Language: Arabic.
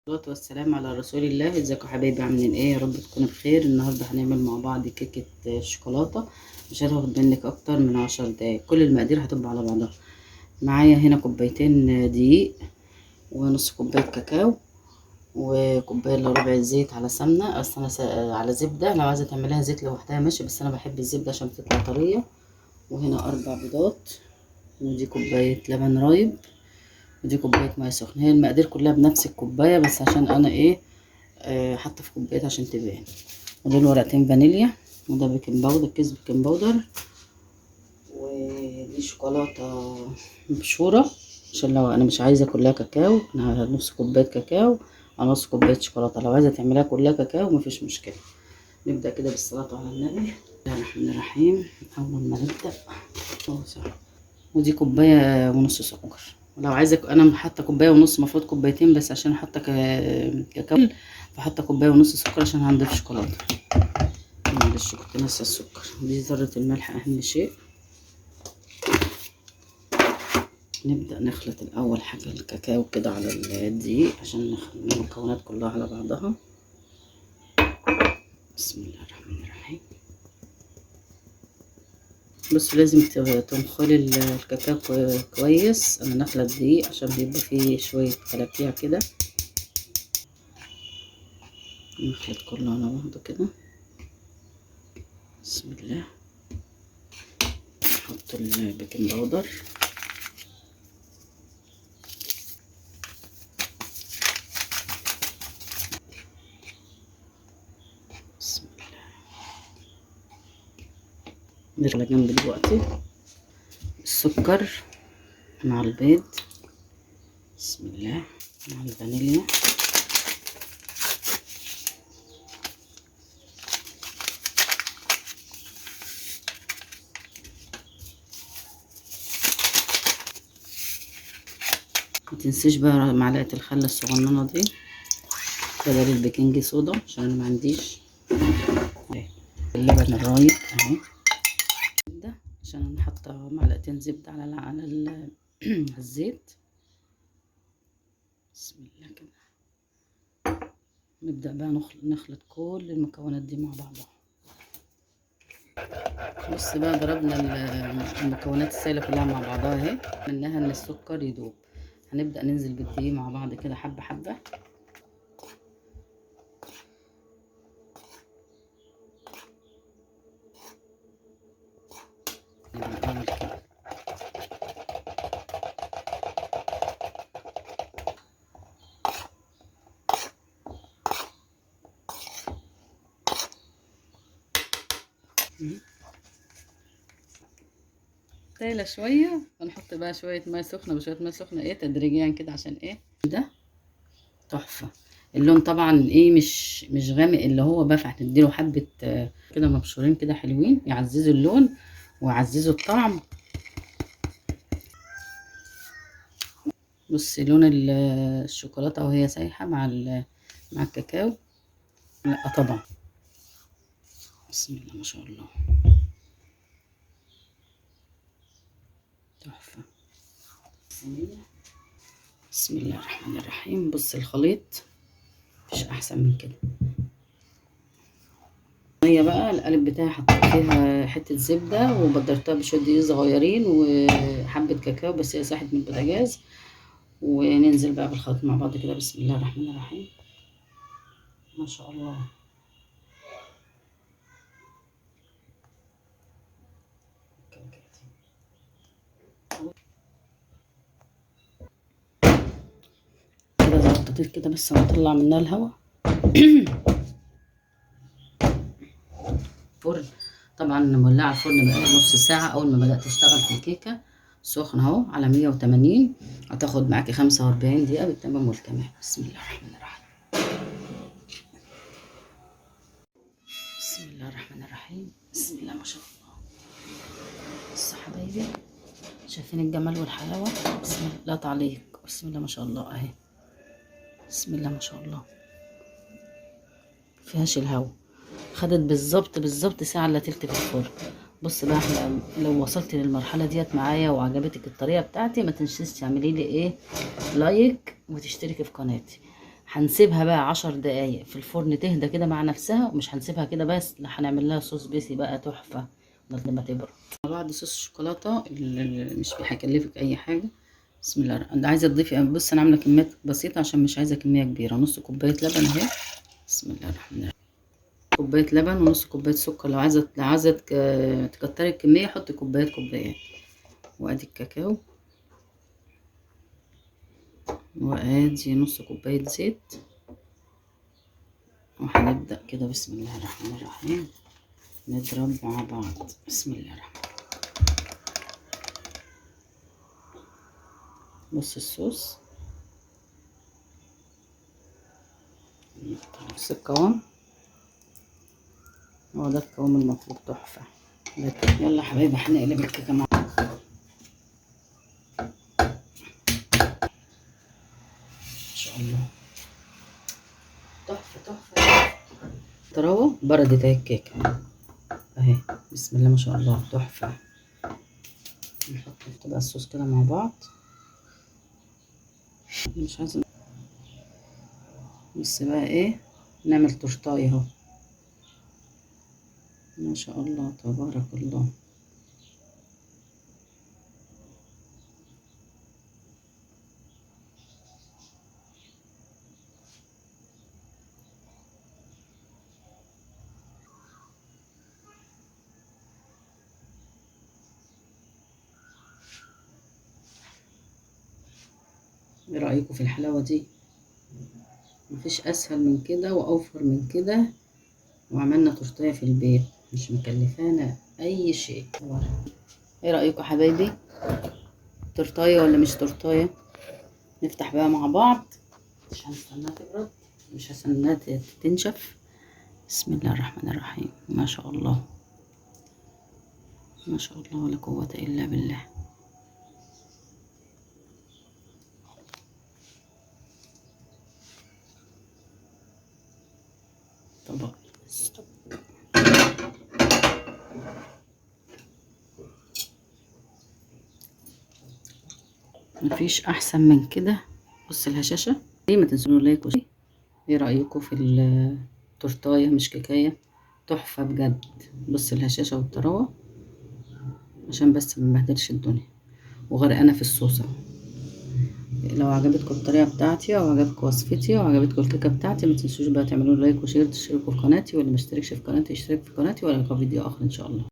والصلاة والسلام على رسول الله. ازيكم حبايبي، عاملين ايه؟ يا رب تكونوا بخير. النهارده هنعمل مع بعض كيكة شوكولاتة. مش هتاخد منك اكتر من 10 دقايق. كل المقادير هتبقى على بعضها. معايا هنا كوبايتين دقيق، ونص كوباية كاكاو، وكوباية الا ربع زيت على سمنة. اصل انا على زبدة. لو عايزة تعمليها زيت لوحدها ماشي، بس انا بحب الزبدة عشان بتطلع طرية. وهنا 4 بيضات، ودي كوباية لبن رايب، ودي كوباية مية سخنة. هي المقادير كلها بنفس الكوباية، بس عشان انا ايه حاطه في كوبايات عشان تبان. ودول ورقتين فانيليا، وده بيكنج باودر، كيس بيكنج باودر، ودي شوكولاته مبشوره. عشان لو انا مش عايزه كلها كاكاو، انا نص كوبايه كاكاو على نص كوبايه شوكولاته. لو عايزه تعمليها كلها كاكاو مفيش مشكله. نبدا كده بالصلاه على النبي. بسم الله الرحمن الرحيم. اول ما نبدا ودي كوبايه ونص سكر. لو عايزه انا حاطه كوبايه ونص، المفروض كوبايتين، بس عشان حاطه كاكاو فحاطه كوبايه ونص سكر عشان هنضيف شوكولاته. معلش كنت ناسيه السكر. دي ذره الملح اهم شيء. نبدا نخلط الاول حاجه الكاكاو كده على الدقيق عشان نخلي المكونات كلها على بعضها. بسم الله الرحمن الرحيم. بس لازم تنخلي الكاكاو كويس. انا نخلة الدقيق عشان بيبقى فيه شويه كلاكيع كده. نخلط كله على بعضه كده. بسم الله. نحط البيكنج باودر، بسم الله. نرجع على جنب دلوقتي. السكر مع البيض، بسم الله، مع الفانيليا، متنسيش بقى معلقة الخل الصغننة دي بدل البيكنج صودا عشان انا ما عنديش. اللبن الرايب اهي، ده عشان انا حاطه معلقتين زبدة على الزيت. بسم الله كده. نبدأ بقى نخلط كل المكونات دي مع بعضها. بص بقى، ضربنا المكونات السائلة كلها مع بعضها اهي. منها ان السكر يدوب. هنبدأ ننزل بالدقيق مع بعض كده حبة حبة. نعمل كده. سايلة شوية، ونحط بقى شوية مية سخنة بشوية مية سخنة ايه تدريجيا كده. عشان ايه ده تحفة. اللون طبعا ايه مش غامق، اللي هو بقى هنديله حبة كده مبشورين كده حلوين يعززوا اللون ويعززوا الطعم. بصي لون الشوكولاتة وهي سايحة مع الكاكاو. لا طبعا. بسم الله ما شاء الله، تحفة. بسم الله الرحمن الرحيم. بص الخليط مفيش احسن من كده. هي بقى القالب بتاعي حطيت فيها حته زبده وبدرتها بشويه دقيق صغيرين وحبه كاكاو، بس هي ساحت من البوتاجاز. وننزل بقى بالخليط مع بعض كده. بسم الله الرحمن الرحيم. ما شاء الله. كده ظبطت كده، بس هنطلع منها الهواء. فرن طبعا مولعه الفرن بقالي نص ساعه. اول ما بدات اشتغل في الكيكه سخن اهو على 180. هتاخد معاكي 45 دقيقه بالتمام والكمال. بسم الله الرحمن الرحيم. بسم الله الرحمن الرحيم. بسم الله ما شاء الله. بصوا حبايبي، شايفين الجمال والحلاوه؟ بسم الله لا تعليق. بسم الله ما شاء الله اهي. بسم الله ما شاء الله. مفيهاش الهوا. خدت بالظبط ساعه الا تلت في الفرن. بص بقى، احنا لو وصلت للمرحله ديت معايا وعجبتك الطريقه بتاعتي، ما تنسيش تعملي لي ايه لايك وتشتركي في قناتي. هنسيبها بقى 10 دقايق في الفرن تهدى كده مع نفسها، ومش هنسيبها كده بس، لا هنعمل لها صوص بيسي بقى تحفة لما تبرد. مع بعض صوص الشوكولاتة اللي مش هيكلفك اي حاجة. بسم الله الرحمن. عايزة تضيفي، بص انا عاملة كميات بسيطة عشان مش عايزة كمية كبيرة. نص كوباية لبن اهي. بسم الله الرحمن الرحيم. كوباية لبن ونص كوباية سكر. لو عايزة تكتري الكمية حطي كوبايات. وادي الكاكاو، وادي نص كوباية زيت. وهنبدأ كده بسم الله الرحمن الرحيم نضرب مع بعض. بسم الله الرحمن. بص الصوص، بص القوام، هو ده القوام المطلوب، تحفة. يلا يا حبايبي هنقلب الكيكة مع بعض. ان شاء الله تحفة تحفة. طراوة بردت اهي الكيكة اهي. بسم الله ما شاء الله تحفة. نحط بقى الصوص كده مع بعض. مش عايزة بس بقى ايه، نعمل تورتايه اهو. ما شاء الله تبارك الله. ايه رأيكم في الحلاوة دي؟ مفيش اسهل من كده واوفر من كده. وعملنا تورتيه في البيت مش مكلفانا اي شيء. ايه رأيكم يا حبايبي؟ تورتايه ولا مش تورتايه؟ نفتح بقى مع بعض. مش هنستناها تبرد، مش هستناها تنشف. بسم الله الرحمن الرحيم. ما شاء الله ما شاء الله ولا قوة الا بالله. طبق مفيش احسن من كده. بص الهشاشة دي، ما تنسوا لايك وشير. ايه رأيكم في التورتايه مش كيكايه؟ تحفة بجد. بص الهشاشة والطراوة عشان بس ما نبهدلش الدنيا. وغرقانة في الصوصة. لو عجبتكم الطريقة بتاعتي او عجبتكم وصفتي او عجبتكم الكيكة بتاعتي، ما تنسوش بقى تعملوا لايك وشير، تشتركوا في قناتي، واللي مشتركش في قناتي يشترك في قناتي، ولا فيديو اخر ان شاء الله.